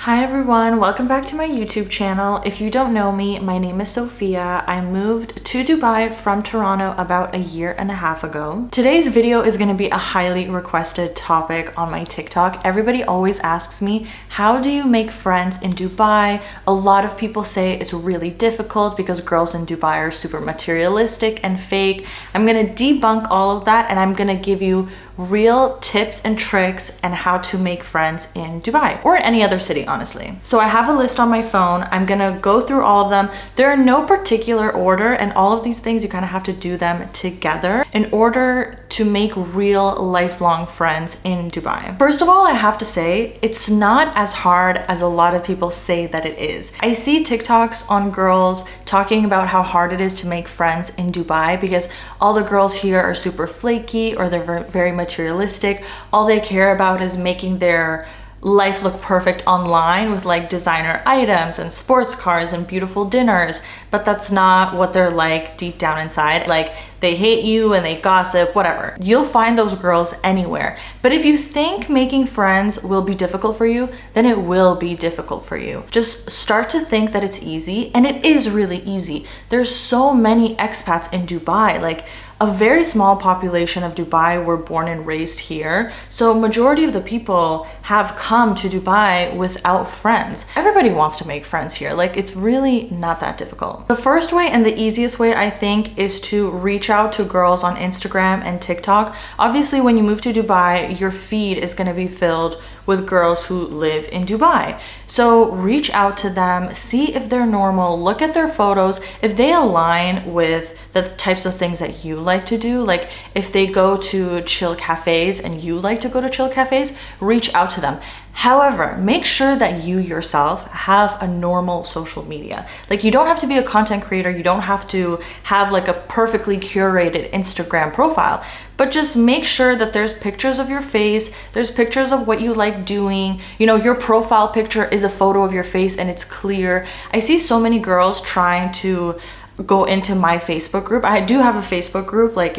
Hi everyone, welcome back to my YouTube channel. If you don't know me, my name is Sophia. I moved to Dubai from Toronto about a year and a half ago. Today's video is going to be a highly requested topic on my TikTok. Everybody always asks me, how do you make friends in Dubai? A lot of people say it's really difficult because girls in Dubai are super materialistic and fake. I'm going to debunk all of that and I'm going to give you real tips and tricks and how to make friends in Dubai or in any other city, honestly. So I have a list on my phone. I'm gonna go through all of them. They're in no particular order, and all of these things you kind of have to do them together in order to make real lifelong friends in Dubai. First of all, I have to say it's not as hard as a lot of people say that it is. I see TikToks on girls talking about how hard it is to make friends in Dubai because all the girls here are super flaky or they're very materialistic. All they care about is making their life look perfect online with like designer items and sports cars and beautiful dinners, but that's not what they're like deep down inside. Like they hate you and they gossip, whatever. You'll find those girls anywhere. But if you think making friends will be difficult for you, then it will be difficult for you. Just start to think that it's easy, and it is really easy. There's so many expats in Dubai. Like a very small population of Dubai were born and raised here. So majority of the people have come to Dubai without friends. Everybody wants to make friends here. Like it's really not that difficult. The first way and the easiest way I think is to reach out to girls on Instagram and TikTok. Obviously when you move to Dubai, your feed is going to be filled with girls who live in Dubai. So reach out to them, see if they're normal, look at their photos. If they align with the types of things that you like to do, like if they go to chill cafes and you like to go to chill cafes, reach out to them. However, make sure that you yourself have a normal social media. Like you don't have to be a content creator. You don't have to have like a perfectly curated Instagram profile, but just make sure that there's pictures of your face. There's pictures of what you like doing. You know, your profile picture is a photo of your face and it's clear. I see so many girls trying to go into my Facebook group. I do have a Facebook group, like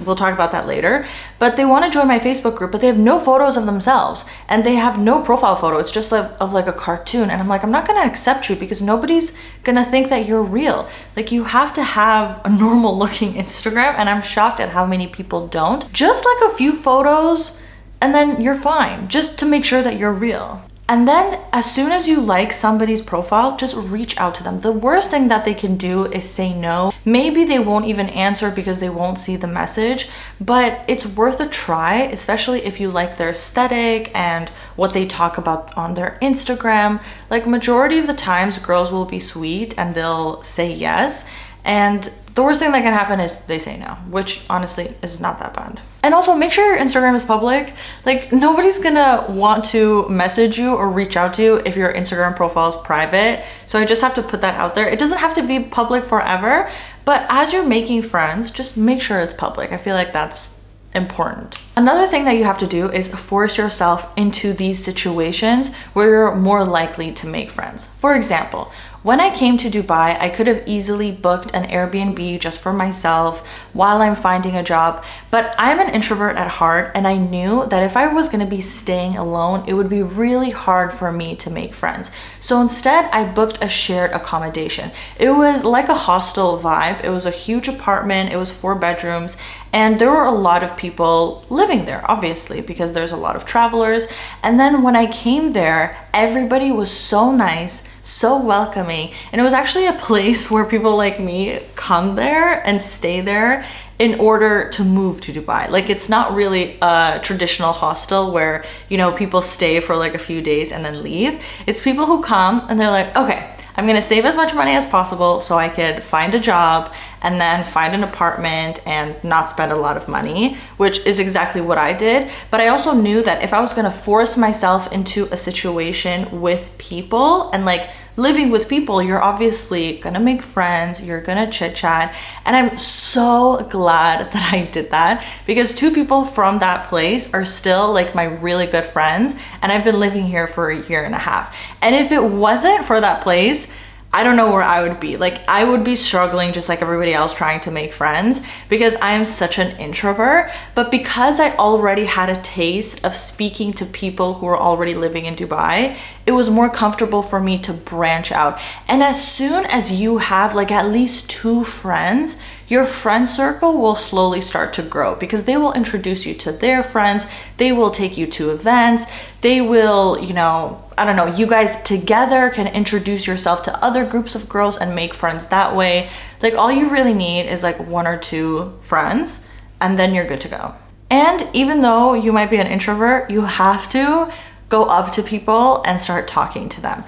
we'll talk about that later, but they want to join my Facebook group, but they have no photos of themselves and they have no profile photo. It's just of like a cartoon. And I'm like, I'm not going to accept you because nobody's going to think that you're real. Like you have to have a normal looking Instagram, and I'm shocked at how many people don't. Just like a few photos and then you're fine, just to make sure that you're real. And then as soon as you like somebody's profile, just reach out to them. The worst thing that they can do is say no. Maybe they won't even answer because they won't see the message, but it's worth a try, especially if you like their aesthetic and what they talk about on their Instagram. Like majority of the times, girls will be sweet and they'll say yes. And the worst thing that can happen is they say no, which honestly is not that bad. And also make sure your Instagram is public. Like nobody's gonna want to message you or reach out to you if your Instagram profile is private. So I just have to put that out there. It doesn't have to be public forever, but as you're making friends, just make sure it's public. I feel like that's important. Another thing that you have to do is force yourself into these situations where you're more likely to make friends. For example, when I came to Dubai, I could have easily booked an Airbnb just for myself while I'm finding a job, but I'm an introvert at heart and I knew that if I was going to be staying alone, it would be really hard for me to make friends. So instead, I booked a shared accommodation. It was like a hostel vibe. It was a huge apartment. It was 4 bedrooms, and there were a lot of people living there, obviously, because there's a lot of travelers. And then when I came there, everybody was so nice, so welcoming, and it was actually a place where people like me come there and stay there in order to move to Dubai. Like it's not really a traditional hostel where, you know, people stay for like a few days and then leave. It's people who come and they're like, okay, I'm gonna save as much money as possible so I could find a job and then find an apartment and not spend a lot of money, which is exactly what I did. But I also knew that if I was gonna force myself into a situation with people and like living with people, you're obviously gonna make friends, you're gonna chit chat. And I'm so glad that I did that because 2 people from that place are still like my really good friends. And I've been living here for a year and a half. And if it wasn't for that place, I don't know where I would be. Like, I would be struggling just like everybody else trying to make friends because I am such an introvert. But because I already had a taste of speaking to people who were already living in Dubai, it was more comfortable for me to branch out. And as soon as you have like at least 2 friends, your friend circle will slowly start to grow because they will introduce you to their friends. They will take you to events. They will, you know, I don't know, you guys together can introduce yourself to other groups of girls and make friends that way. Like, all you really need is like 1 or 2 friends and then you're good to go. And even though you might be an introvert, you have to go up to people and start talking to them.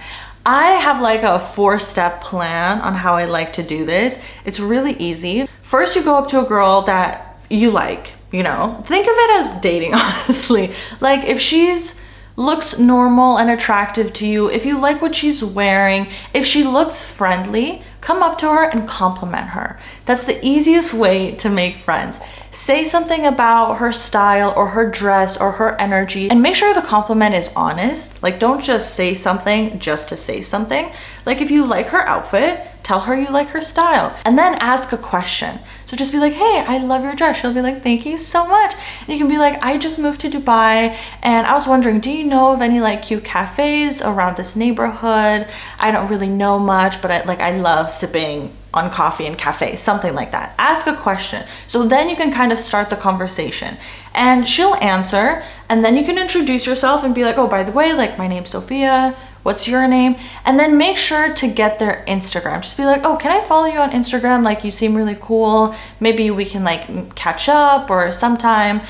I have like a 4-step plan on how I like to do this. It's really easy. First, you go up to a girl that you like, you know, think of it as dating, honestly. Like, if she's looks normal and attractive to you, if you like what she's wearing, if she looks friendly, come up to her and compliment her. That's the easiest way to make friends. Say something about her style or her dress or her energy, and make sure the compliment is honest. Like, don't just say something just to say something. Like, if you like her outfit, tell her you like her style, and then ask a question. So just be like, hey, I love your dress. She'll be like, thank you so much. And you can be like, I just moved to Dubai and I was wondering, do you know of any like cute cafes around this neighborhood? I don't really know much, but I love sipping on coffee in cafes, something like that. Ask a question. So then you can kind of start the conversation and she'll answer, and then you can introduce yourself and be like, oh, by the way, like, my name's Sophia. What's your name? And then make sure to get their Instagram. Just be like, oh, can I follow you on Instagram? Like, you seem really cool. Maybe we can like catch up or sometime.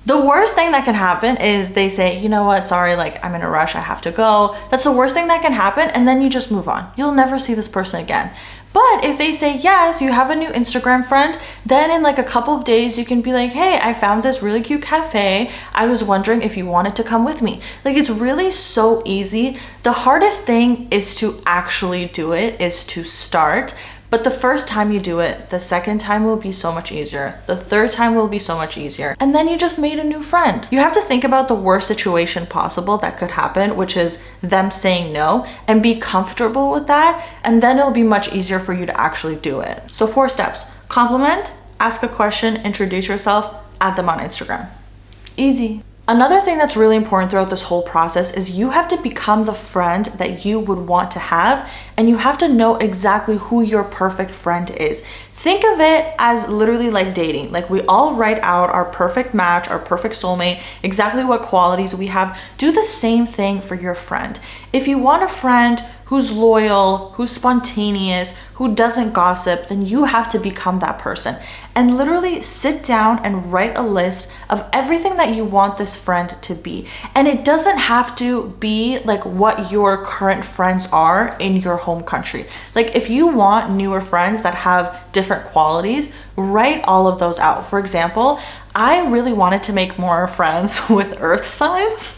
The worst thing that can happen is they say, you know what, sorry, like, I'm in a rush, I have to go. That's the worst thing that can happen, and then you just move on. You'll never see this person again. But if they say yes, you have a new Instagram friend, then in like a couple of days you can be like, hey, I found this really cute cafe. I was wondering if you wanted to come with me. Like, it's really so easy. The hardest thing is to actually do it, is to start. But the first time you do it, the second time will be so much easier. The third time will be so much easier. And then you just made a new friend. You have to think about the worst situation possible that could happen, which is them saying no, and be comfortable with that. And then it'll be much easier for you to actually do it. So 4 steps: compliment, ask a question, introduce yourself, add them on Instagram. Easy. Another thing that's really important throughout this whole process is you have to become the friend that you would want to have, and you have to know exactly who your perfect friend is. Think of it as literally like dating. Like, we all write out our perfect match, our perfect soulmate, exactly what qualities we have. Do the same thing for your friend. If you want a friend who's loyal, who's spontaneous, who doesn't gossip, then you have to become that person. And literally sit down and write a list of everything that you want this friend to be. And it doesn't have to be like what your current friends are in your home country. Like, if you want newer friends that have different qualities, write all of those out. For example, I really wanted to make more friends with earth signs.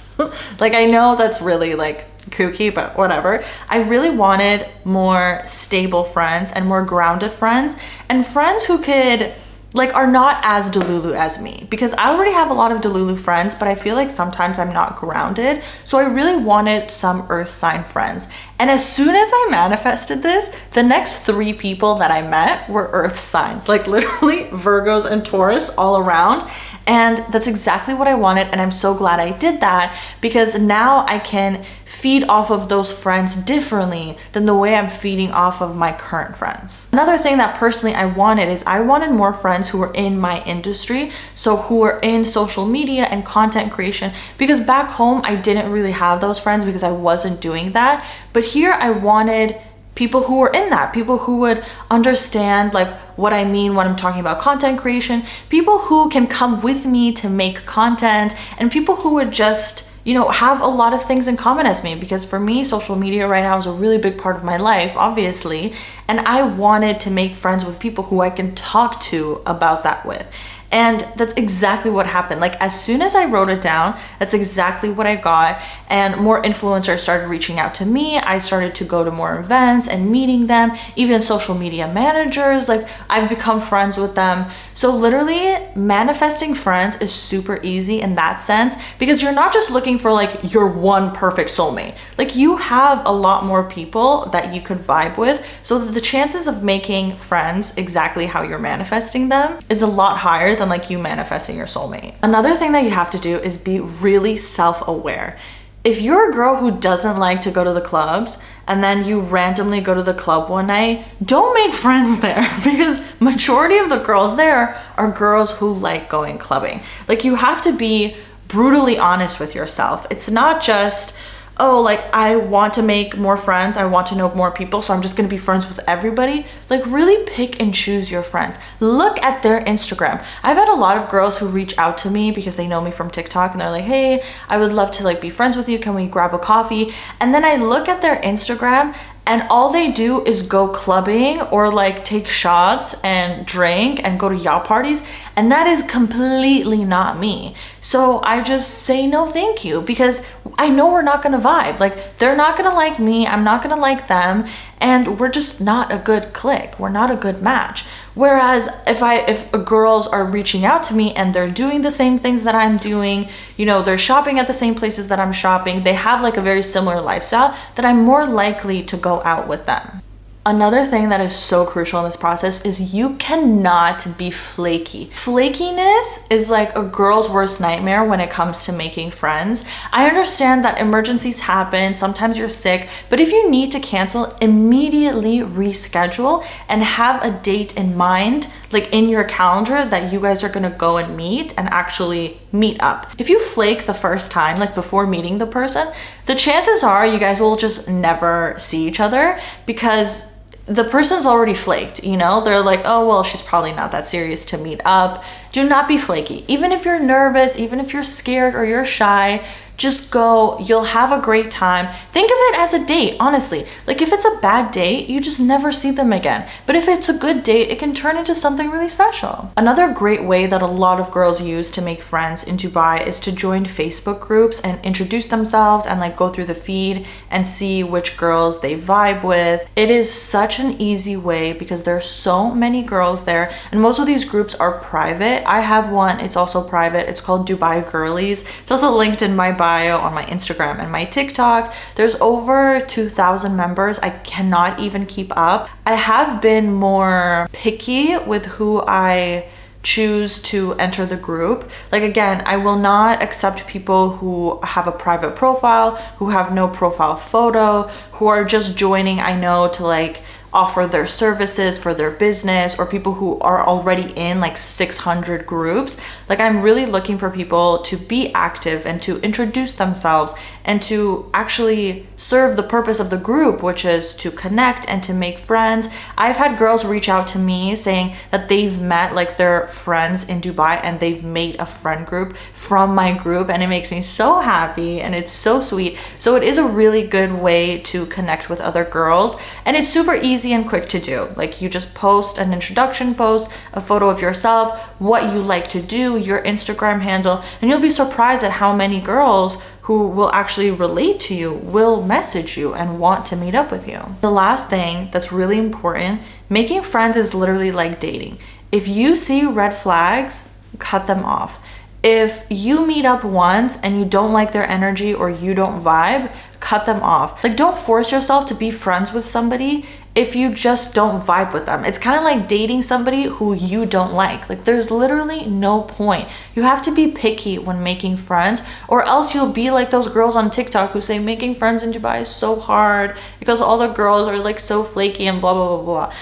Like, I know that's really like kooky, but whatever. I really wanted more stable friends and more grounded friends, and friends who could like are not as delulu as me, because I already have a lot of delulu friends, but I feel like sometimes I'm not grounded. So I really wanted some earth sign friends. And as soon as I manifested this, the next 3 people that I met were earth signs, like literally Virgos and Taurus all around. And that's exactly what I wanted, and I'm so glad I did that, because now I can feed off of those friends differently than the way I'm feeding off of my current friends. Another thing that personally I wanted is I wanted more friends who were in my industry, so who were in social media and content creation, because back home I didn't really have those friends because I wasn't doing that. But here I wanted people who were in that, people who would understand like what I mean when I'm talking about content creation, people who can come with me to make content, and people who would just, you know, have a lot of things in common as me. Because for me, social media right now is a really big part of my life, obviously. And I wanted to make friends with people who I can talk to about that with. And that's exactly what happened. Like as soon as I wrote it down, that's exactly what I got. And more influencers started reaching out to me. I started to go to more events and meeting them, even social media managers. Like I've become friends with them. So literally manifesting friends is super easy in that sense, because you're not just looking for like your one perfect soulmate. Like you have a lot more people that you could vibe with. So that the chances of making friends exactly how you're manifesting them is a lot higher than like you manifesting your soulmate. Another thing that you have to do is be really self-aware. If you're a girl who doesn't like to go to the clubs and then you randomly go to the club one night, don't make friends there, because majority of the girls there are girls who like going clubbing. Like you have to be brutally honest with yourself. It's not just, oh, like I want to make more friends, I want to know more people, so I'm just gonna be friends with everybody. Like really pick and choose your friends. Look at their Instagram. I've had a lot of girls who reach out to me because they know me from TikTok and they're like, hey, I would love to like be friends with you, can we grab a coffee? And then I look at their Instagram and all they do is go clubbing or like take shots and drink and go to yacht parties. And that is completely not me. So I just say no thank you, because I know we're not gonna vibe. Like they're not gonna like me, I'm not gonna like them, and we're just not a good click. We're not a good match. Whereas if girls are reaching out to me and they're doing the same things that I'm doing, you know, they're shopping at the same places that I'm shopping, they have like a very similar lifestyle, then I'm more likely to go out with them. Another thing that is so crucial in this process is you cannot be flaky. Flakiness is like a girl's worst nightmare when it comes to making friends. I understand that emergencies happen, sometimes you're sick, but if you need to cancel, immediately reschedule and have a date in mind, like in your calendar, that you guys are gonna go and meet and actually meet up. If you flake the first time, like before meeting the person, the chances are you guys will just never see each other, because the person's already flaked, you know? They're like, oh, well, she's probably not that serious to meet up. Do not be flaky. Even if you're nervous, even if you're scared or you're shy, just go. You'll have a great time. Think of it as a date, honestly. Like if it's a bad date, you just never see them again. But if it's a good date, it can turn into something really special. Another great way that a lot of girls use to make friends in Dubai is to join Facebook groups and introduce themselves and like go through the feed and see which girls they vibe with. It is such an easy way because there's so many girls there, and most of these groups are private. I have one, it's also private. It's called Dubai Girlies. It's also linked in my bio on my Instagram and my TikTok. There's over 2,000 members. I cannot even keep up. I have been more picky with who I choose to enter the group. Like again, I will not accept people who have a private profile, who have no profile photo, who are just joining, I know, to like offer their services for their business, or people who are already in like 600 groups. Like I'm really looking for people to be active and to introduce themselves and to actually serve the purpose of the group, which is to connect and to make friends. I've had girls reach out to me saying that they've met like their friends in Dubai and they've made a friend group from my group, and it makes me so happy and it's so sweet. So it is a really good way to connect with other girls, and it's super easy and quick to do. Like you just post an introduction post, a photo of yourself, what you like to do, your Instagram handle, and you'll be surprised at how many girls who will actually relate to you will message you and want to meet up with you. The last thing that's really important, making friends is literally like dating. If you see red flags, cut them off. If you meet up once and you don't like their energy or you don't vibe, cut them off. Like don't force yourself to be friends with somebody if you just don't vibe with them. It's kind of like dating somebody who you don't like. Like there's literally no point. You have to be picky when making friends, or else you'll be like those girls on TikTok who say making friends in Dubai is so hard because all the girls are like so flaky and blah, blah, blah, blah.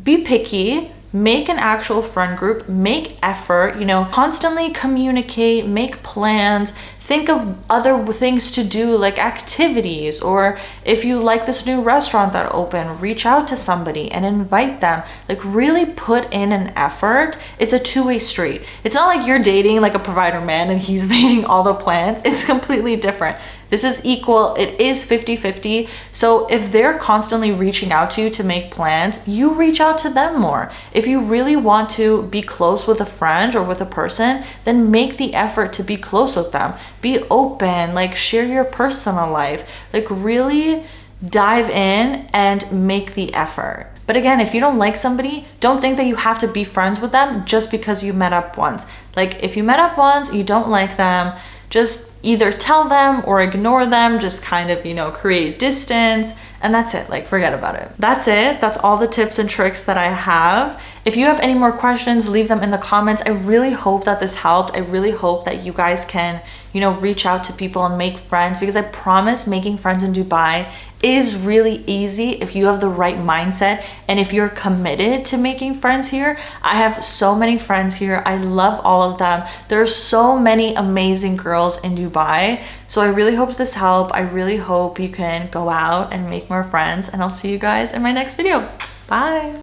Be picky. Make an actual friend group, make effort, you know, constantly communicate, make plans, Think of other things to do, like activities, or if you like this new restaurant that opened, reach out to somebody and invite them. Like really put in an effort. It's a two-way street. It's not like you're dating like a provider man and he's making all the plans. It's completely different. This is equal. It is 50-50. So if they're constantly reaching out to you to make plans, you reach out to them more. If you really want to be close with a friend or with a person, then make the effort to be close with them. Be open, like share your personal life, like really dive in and make the effort. But again, if you don't like somebody, don't think that you have to be friends with them just because you met up once. Like if you met up once, you don't like them, just either tell them or ignore them, just kind of, create distance, and that's it. Like forget about it. That's it. That's all the tips and tricks that I have. If you have any more questions, leave them in the comments. I really hope that this helped. I really hope that you guys can, reach out to people and make friends, because I promise making friends in Dubai is really easy if you have the right mindset and if you're committed to making friends here. I have so many friends here. I love all of them. There are so many amazing girls in Dubai. So I really hope this helped. I really hope you can go out and make more friends, and I'll see you guys in my next video. Bye.